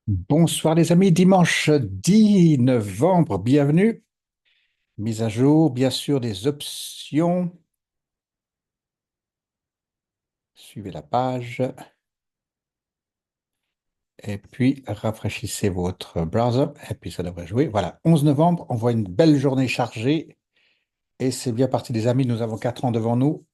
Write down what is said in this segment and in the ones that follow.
Bonsoir les amis, dimanche 10 novembre, bienvenue. Mise à jour, bien sûr, des options. Suivez la page et puis rafraîchissez votre browser et puis ça devrait jouer. Voilà, 11 novembre, on voit une belle journée chargée et c'est bien parti les amis, nous avons 4 ans devant nous.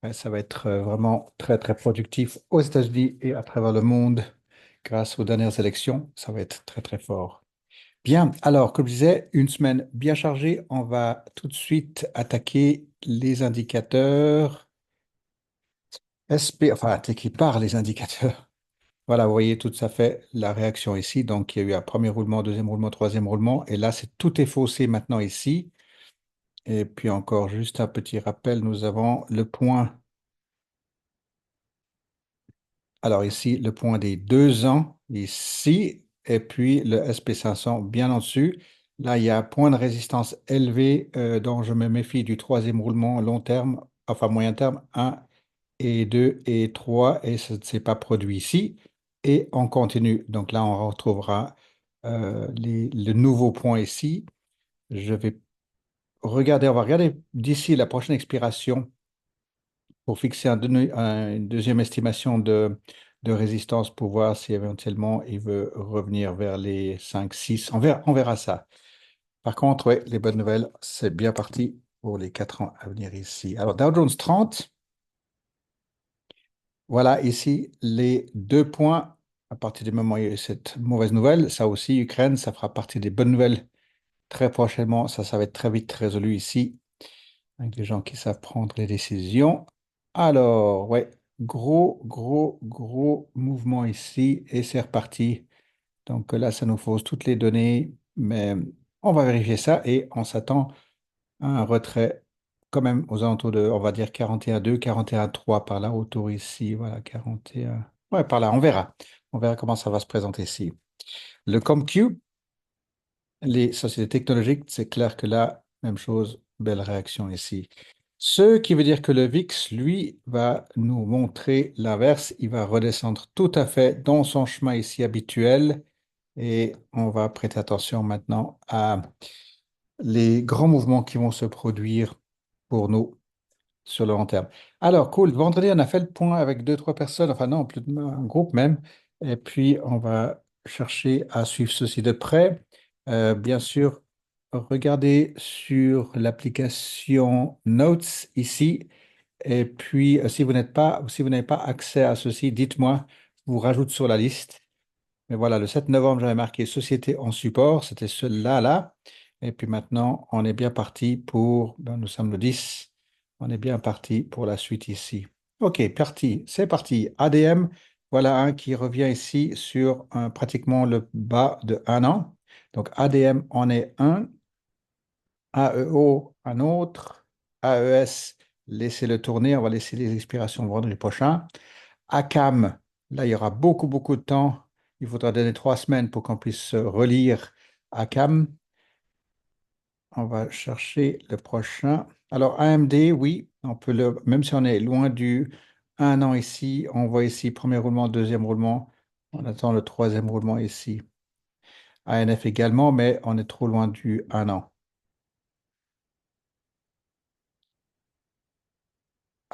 Ouais, ça va être vraiment très très productif aux États-Unis et à travers le monde grâce aux dernières élections. Ça va être très très fort. Bien, alors, comme je disais, une semaine bien chargée. On va tout de suite attaquer les indicateurs SP, enfin, attaquer par les indicateurs. Voilà, vous voyez tout à fait la réaction ici. Donc, il y a eu un premier roulement, deuxième roulement, troisième roulement. Et là, tout est faussé maintenant ici. Et puis encore, juste un petit rappel, nous avons le point. Alors ici, le point des 2 ans, ici, et puis le SP500 bien en dessus. Là, il y a un point de résistance élevé dont je me méfie du troisième roulement long terme, enfin moyen terme, un et 2 et 3 et ça ne s'est pas produit ici. Et on continue. Donc là, on retrouvera le nouveau point ici. Je vais regarder, on va regarder d'ici la prochaine expiration pour fixer une deuxième estimation de résistance pour voir si éventuellement il veut revenir vers les 5, 6. On verra ça. Par contre, ouais, les bonnes nouvelles, c'est bien parti pour les 4 ans à venir ici. Alors, Dow Jones 30, voilà ici les 2 points. À partir du moment où il y a eu cette mauvaise nouvelle, ça aussi, Ukraine, ça fera partie des bonnes nouvelles très prochainement. Ça va être très vite résolu ici, avec des gens qui savent prendre les décisions. Alors, ouais, gros, gros, gros mouvement ici et c'est reparti. Donc là, ça nous fausse toutes les données, mais on va vérifier ça et on s'attend à un retrait quand même aux alentours de, on va dire 41,2, 41,3 par là, autour ici, voilà, 41. Ouais, par là, on verra. On verra comment ça va se présenter ici. Le ComQ, les sociétés technologiques, c'est clair que là, même chose, belle réaction ici. Ce qui veut dire que le VIX, lui, va nous montrer l'inverse. Il va redescendre tout à fait dans son chemin ici habituel. Et on va prêter attention maintenant à les grands mouvements qui vont se produire pour nous sur le long terme. Alors, cool. Vendredi, on a fait le point avec deux, trois personnes, enfin non, plus de un groupe même. Et puis, on va chercher à suivre ceci de près. Bien sûr, regardez sur l'application Notes ici. Et puis, si vous n'avez pas accès à ceci, dites-moi, je vous rajoute sur la liste. Mais voilà, le 7 novembre, j'avais marqué Société en support, c'était celui-là, là. Et puis maintenant, on est bien parti nous sommes le 10, on est bien parti pour la suite ici. OK, parti, c'est parti. ADM, voilà un qui revient ici sur pratiquement le bas de 1 an. Donc ADM en est un, AEO un autre, AES, laissez-le tourner, on va laisser les expirations vendredi prochain. ACAM, là, il y aura beaucoup, beaucoup de temps. Il faudra donner 3 semaines pour qu'on puisse relire ACAM. On va chercher le prochain. Alors, AMD, oui, même si on est loin du 1 an ici, on voit ici premier roulement, deuxième roulement. On attend le troisième roulement ici. ANF également, mais on est trop loin du 1 an.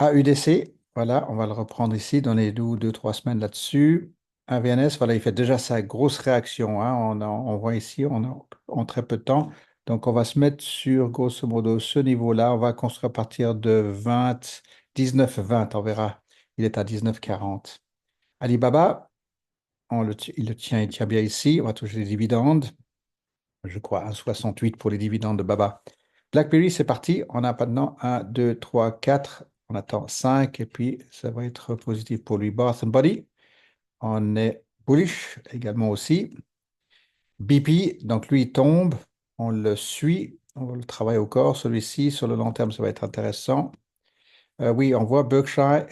AUDC, voilà, on va le reprendre ici, donner 2, 3 semaines là-dessus. AVNS, voilà, il fait déjà sa grosse réaction, hein. On voit ici, en très peu de temps. Donc, on va se mettre sur, grosso modo, ce niveau-là. On va construire à partir de 19, 20, on verra. Il est à 19,40. Alibaba, il tient bien ici. On va toucher les dividendes. Je crois 1,68 pour les dividendes de Baba. BlackBerry, c'est parti. On a maintenant 1, 2, 3, 4. On attend 5 et puis ça va être positif pour lui. Bath Body, on est bullish également aussi. BP, donc lui, il tombe. On le suit. On le travaille au corps. Celui-ci, sur le long terme, ça va être intéressant. Oui, on voit Berkshire.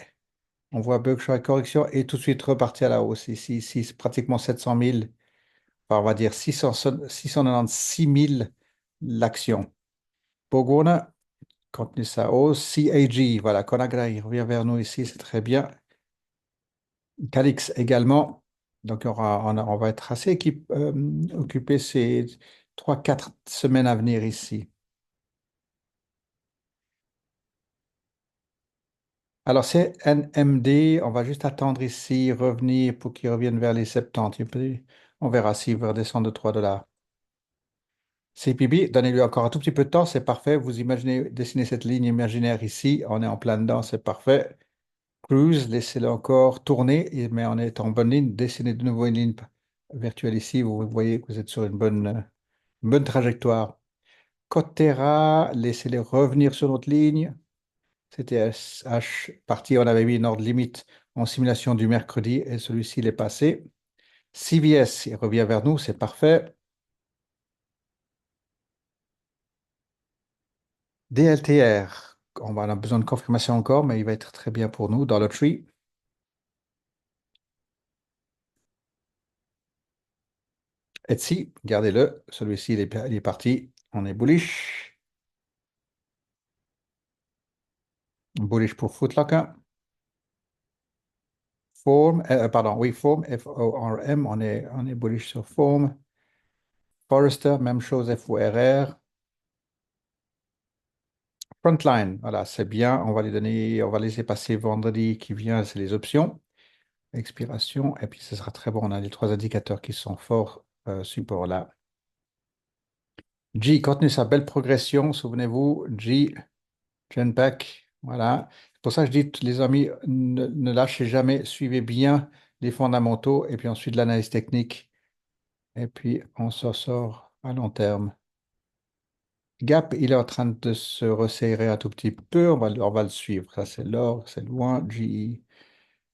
On voit Berkshire correction et tout de suite repartir à la hausse. Ici, c'est pratiquement 700 000. Enfin, on va dire 696 000 l'action. Borgona continue sa hausse. CAG, voilà, Conagra, il revient vers nous ici, c'est très bien. Calix également. Donc, on va être assez occupé ces 3, 4 semaines à venir ici. Alors, c'est NMD. On va juste attendre ici, revenir pour qu'il revienne vers les 70. On verra s'il va redescendre de 3 dollars. CPB, donnez-lui encore un tout petit peu de temps, c'est parfait. Vous imaginez dessiner cette ligne imaginaire ici. On est en plein dedans, c'est parfait. Cruise, laissez-le encore tourner, mais on est en bonne ligne. Dessinez de nouveau une ligne virtuelle ici. Vous voyez que vous êtes sur une bonne trajectoire. Cotera, laissez-les revenir sur notre ligne. CTSH, parti, on avait mis une ordre limite en simulation du mercredi et celui-ci il est passé. CVS, il revient vers nous, c'est parfait. DLTR, on a besoin de confirmation encore, mais il va être très bien pour nous dans le tree. Etsy, gardez-le, celui-ci il est parti, on est bullish. Bullish pour Footlocker. Form, pardon, oui, Form, Form, on est bullish sur Form. Forrester, même chose, FORR. Frontline, voilà, c'est bien. On va les donner, on va laisser passer vendredi qui vient, c'est les options. Expiration, et puis ce sera très bon. On a les 3 indicateurs qui sont forts support là. G, contenu sa belle progression, souvenez-vous, G, Genpack, voilà. C'est pour ça que je dis, les amis, ne lâchez jamais, suivez bien les fondamentaux et puis ensuite l'analyse technique. Et puis on s'en sort à long terme. Gap, il est en train de se resserrer un tout petit peu. On va le suivre. Ça, c'est l'or, c'est loin. GE.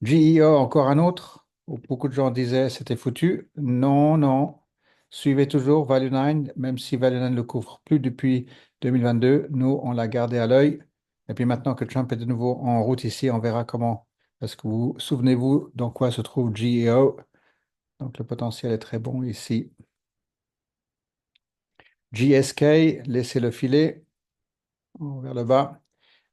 GEO, encore un autre, où beaucoup de gens disaient c'était foutu. Non, non. Suivez toujours Value 9, même si Value 9 ne le couvre plus depuis 2022. Nous, on l'a gardé à l'œil. Et puis maintenant que Trump est de nouveau en route ici, on verra comment. Parce que vous souvenez-vous dans quoi se trouve GEO. Donc le potentiel est très bon ici. GSK, laissez-le filer vers le bas.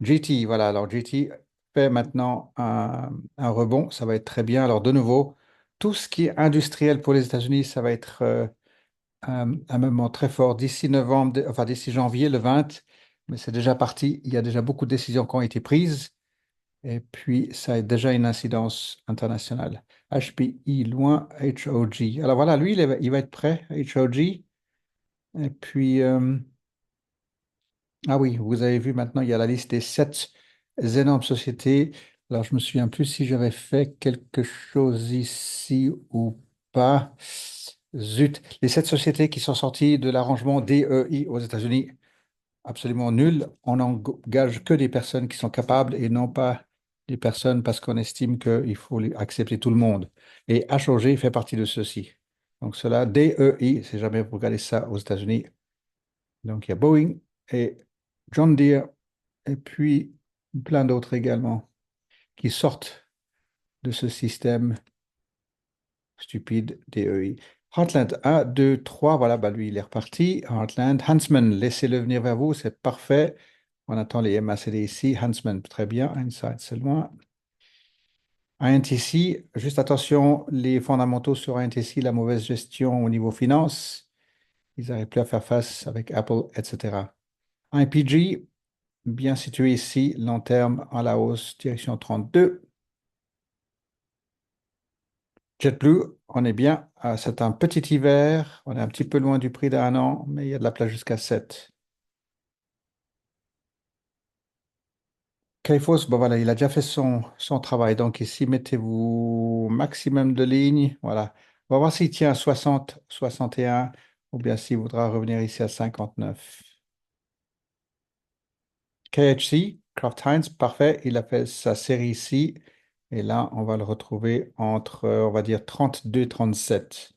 GT, voilà. Alors GT fait maintenant un rebond. Ça va être très bien. Alors de nouveau, tout ce qui est industriel pour les États-Unis, ça va être un moment très fort d'ici novembre, enfin d'ici janvier, le 20. Mais c'est déjà parti. Il y a déjà beaucoup de décisions qui ont été prises. Et puis, ça a déjà une incidence internationale. HPI, loin, HOG. Alors voilà, lui, il va être prêt, HOG. Et puis, ah oui, vous avez vu maintenant, il y a la liste des 7 énormes sociétés. Alors, je me souviens plus si j'avais fait quelque chose ici ou pas. Zut, les 7 sociétés qui sont sorties de l'arrangement DEI aux États-Unis, absolument nul. On n'engage que des personnes qui sont capables et non pas des personnes parce qu'on estime qu'il faut accepter tout le monde. Et HOG fait partie de ceci. Donc, cela, DEI, si jamais vous regardez ça aux États-Unis, donc, il y a Boeing et John Deere et puis plein d'autres également qui sortent de ce système stupide DEI. Heartland 1, 2, 3, voilà, bah lui il est reparti. Heartland, Huntsman, laissez-le venir vers vous, c'est parfait. On attend les MACD ici. Huntsman, très bien. Inside, c'est loin. INTC, juste attention, les fondamentaux sur INTC, la mauvaise gestion au niveau finance. Ils n'arrivent plus à faire face avec Apple, etc. IPG, bien situé ici, long terme à la hausse, direction 32. JetBlue, on est bien. C'est un petit hiver. On est un petit peu loin du prix d'un an, mais il y a de la place jusqu'à 7. Kaifo's, bon voilà, il a déjà fait son travail. Donc ici, mettez-vous maximum de lignes. Voilà. On va voir s'il tient à 60, 61, ou bien s'il voudra revenir ici à 59. KHC, Kraft Heinz, parfait. Il a fait sa série ici. Et là, on va le retrouver entre, on va dire, 32 et 37.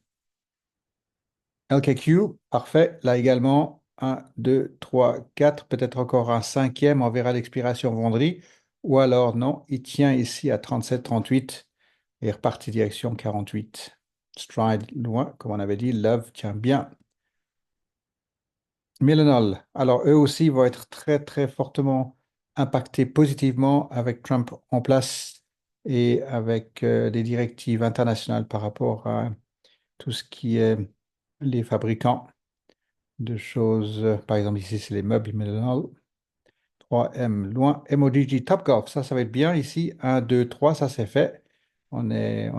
LKQ, parfait. Là également, un, 2, 3, 4, peut-être encore un cinquième. On verra l'expiration vendredi. Ou alors, non, il tient ici à 37, 38 et reparti direction 48. Stride loin, comme on avait dit. Love tient bien. Millennial, alors eux aussi vont être très, très fortement impactés positivement avec Trump en place. et avec des directives internationales par rapport à tout ce qui est les fabricants de choses. Par exemple, ici, c'est les meubles Millennial. 3M, loin. MODG, Top Golf, ça va être bien ici. 1, 2, 3, ça c'est fait. On est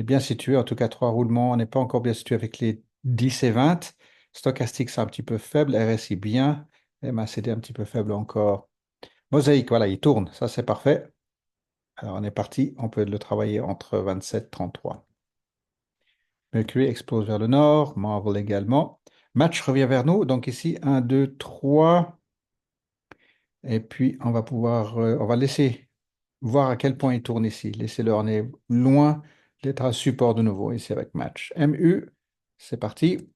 bien situé, en tout cas, trois roulements. On n'est pas encore bien situé avec les 10 et 20. Stochastique, c'est un petit peu faible. RSI, bien. MACD, un petit peu faible encore. Mosaïque, voilà, il tourne. Ça, c'est parfait. Alors, on est parti. On peut le travailler entre 27 et 33. Mercury explose vers le nord. Marvel également. Match revient vers nous. Donc ici, 1, 2, 3. Et puis, on va laisser voir à quel point il tourne ici. Laissez-le, on est loin d'être à support de nouveau ici avec match. MU, c'est parti.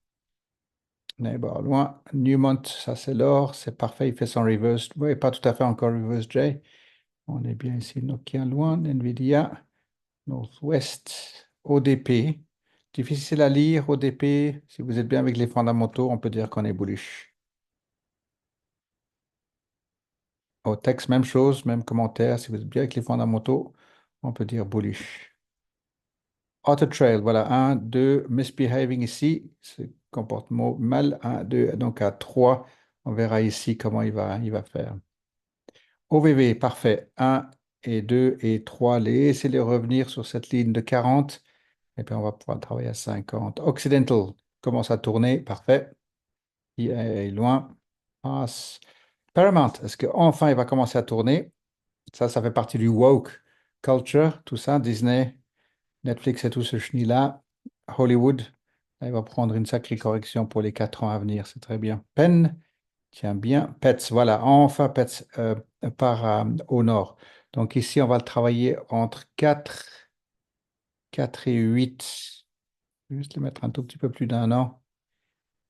Neighbor, loin. Newmont, ça c'est l'or, c'est parfait, il fait son reverse. Oui, pas tout à fait encore reverse J. On est bien ici, Nokia loin, Nvidia, Northwest, ODP. Difficile à lire, ODP. Si vous êtes bien avec les fondamentaux, on peut dire qu'on est bullish. Au texte, même chose, même commentaire. Si vous êtes bien avec les fondamentaux, on peut dire bullish. Auto Trail, voilà, 1, 2, misbehaving ici, se comporte mal, 1, 2, donc à 3, on verra ici comment il va faire. OVV, parfait, 1 et 2 et 3, laissez-les revenir sur cette ligne de 40, et puis on va pouvoir travailler à 50. Occidental commence à tourner, parfait, il est loin, passe. Paramount, est-ce qu'enfin il va commencer à tourner? Ça fait partie du woke culture, tout ça, Disney. Netflix et tout ce chenil-là. Hollywood, il va prendre une sacrée correction pour les 4 ans à venir. C'est très bien. Penn, tiens bien. Pets, voilà. Enfin, Pets part au nord. Donc ici, on va le travailler entre 4 et 8. Juste le mettre un tout petit peu plus d'un an.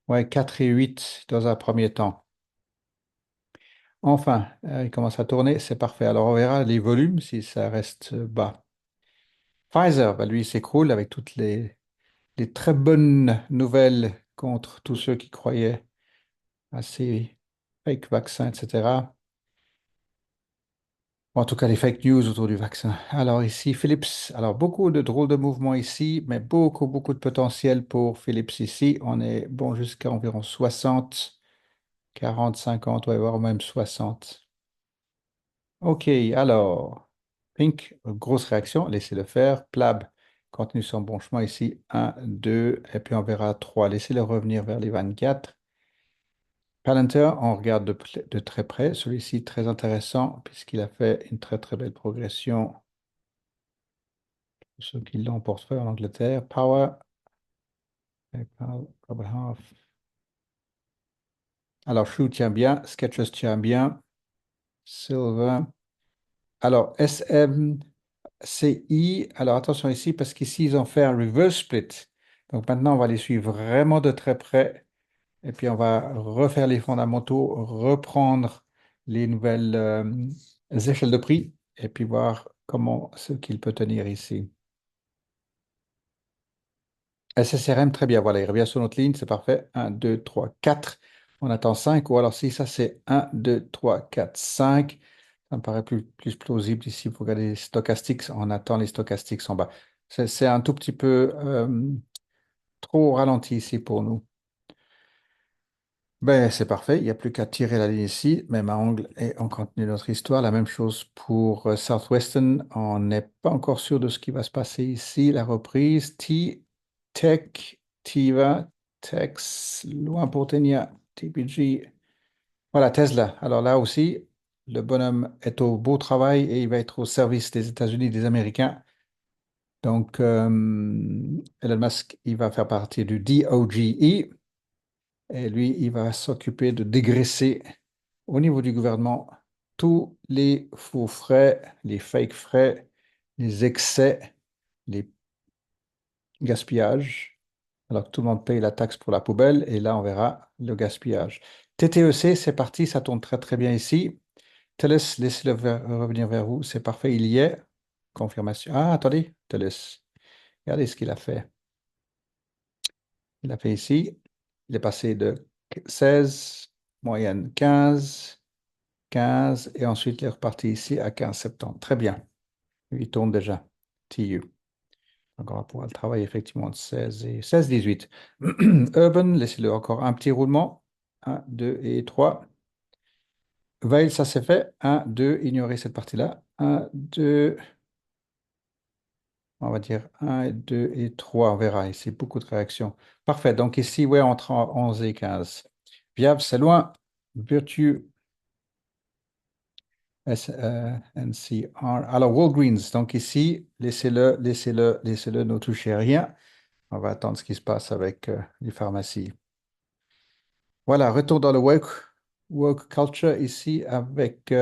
Ouais, 4 et 8 dans un premier temps. Enfin, il commence à tourner. C'est parfait. Alors, on verra les volumes si ça reste bas. Pfizer, bah, lui, il s'écroule avec toutes les très bonnes nouvelles contre tous ceux qui croyaient à ces fake vaccins, etc. En tout cas, les fake news autour du vaccin. Alors ici, Philips. Alors, beaucoup de drôles de mouvements ici, mais beaucoup, beaucoup de potentiel pour Philips ici. On est bon jusqu'à environ 60, 40, 50, ouais, voire même 60. OK, alors, Pink, grosse réaction, laissez-le faire. Plab continue son bon chemin ici. 1, 2, et puis on verra 3. Laissez-le revenir vers les 24. Palantir, on regarde de très près. Celui-ci, très intéressant, puisqu'il a fait une très très belle progression. Pour ceux qui l'ont en portefeuille en Angleterre. Power, Global Half. Alors, Shoe tient bien, Skechers tient bien, Silver. Alors, SMCI, alors attention ici, parce qu'ici, ils ont fait un reverse split. Donc maintenant, on va les suivre vraiment de très près. Et puis, on va refaire les fondamentaux, reprendre les nouvelles échelles de prix et puis voir comment ce qu'il peut tenir ici. SSRM, très bien. Voilà, il revient sur notre ligne, c'est parfait. 1, 2, 3, 4. On attend 5. Ou alors si ça c'est 1, 2, 3, 4, 5. Ça me paraît plus plausible ici. Pour regarder les stochastiques, on attend les stochastiques en bas. C'est un tout petit peu trop ralenti ici pour nous. Ben, c'est parfait, il n'y a plus qu'à tirer la ligne ici, même à angle, et on continue notre histoire. La même chose pour Southwestern, on n'est pas encore sûr de ce qui va se passer ici. La reprise, Tech, Tiva, Tex, loin pour Tenia, TPG. Voilà, Tesla. Alors là aussi, le bonhomme est au beau travail et il va être au service des États-Unis, des Américains. Donc, Elon Musk, il va faire partie du DOGE. Et lui, il va s'occuper de dégraisser au niveau du gouvernement tous les faux frais, les fake frais, les excès, les gaspillages. Alors que tout le monde paye la taxe pour la poubelle et là, on verra le gaspillage. TTEC, c'est parti, ça tourne très très bien ici. Thales, laissez-le revenir vers vous, c'est parfait, il y est. Confirmation. Ah, attendez, Thales, regardez ce qu'il a fait. Il a fait ici, il est passé de 16, moyenne 15, 15, et ensuite il est reparti ici à 15 septembre. Très bien. Il tourne déjà. TU. Donc, on va pouvoir le travailler effectivement de 16 et 16, 18. Urban, laissez-le encore un petit roulement. Un, 2 et 3. Veil, ça c'est fait. Un, 2, ignorez cette partie-là. Un, 2, on va dire un, 2 et 3. On verra ici, beaucoup de réactions. Parfait. Donc ici, ouais, entre 11 et 15. Viable, c'est loin. Virtue, NCR. Alors, Walgreens, donc ici, laissez-le, laissez-le, laissez-le, ne touchez à rien. On va attendre ce qui se passe avec les pharmacies. Voilà, retour dans le woke culture ici avec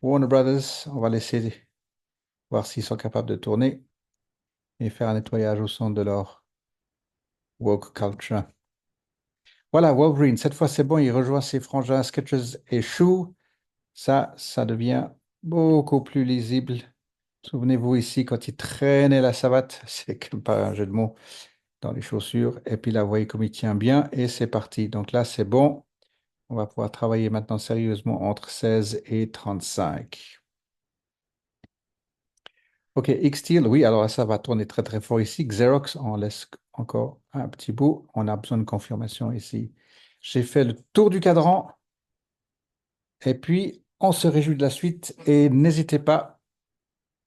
Warner Brothers. On va laisser voir s'ils sont capables de tourner et faire un nettoyage au son de leur woke culture. Voilà, Wolverine, cette fois c'est bon, il rejoint ses frangins Skechers et Shoe. Ça devient beaucoup plus lisible. Souvenez-vous ici, quand il traînait la savate, c'est comme pas un jeu de mots, dans les chaussures. Et puis là, vous voyez comme il tient bien et c'est parti. Donc là, c'est bon. On va pouvoir travailler maintenant sérieusement entre 16 et 35. OK, Xsteel, oui, alors ça va tourner très très fort ici. Xerox, on laisse encore un petit bout. On a besoin de confirmation ici. J'ai fait le tour du cadran et puis on se réjouit de la suite et n'hésitez pas,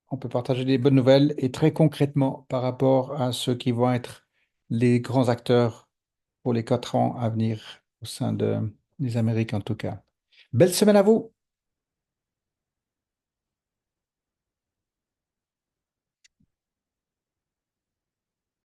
on peut partager des bonnes nouvelles et très concrètement par rapport à ceux qui vont être les grands acteurs pour les 4 ans à venir au sein des Amériques en tout cas. Belle semaine à vous!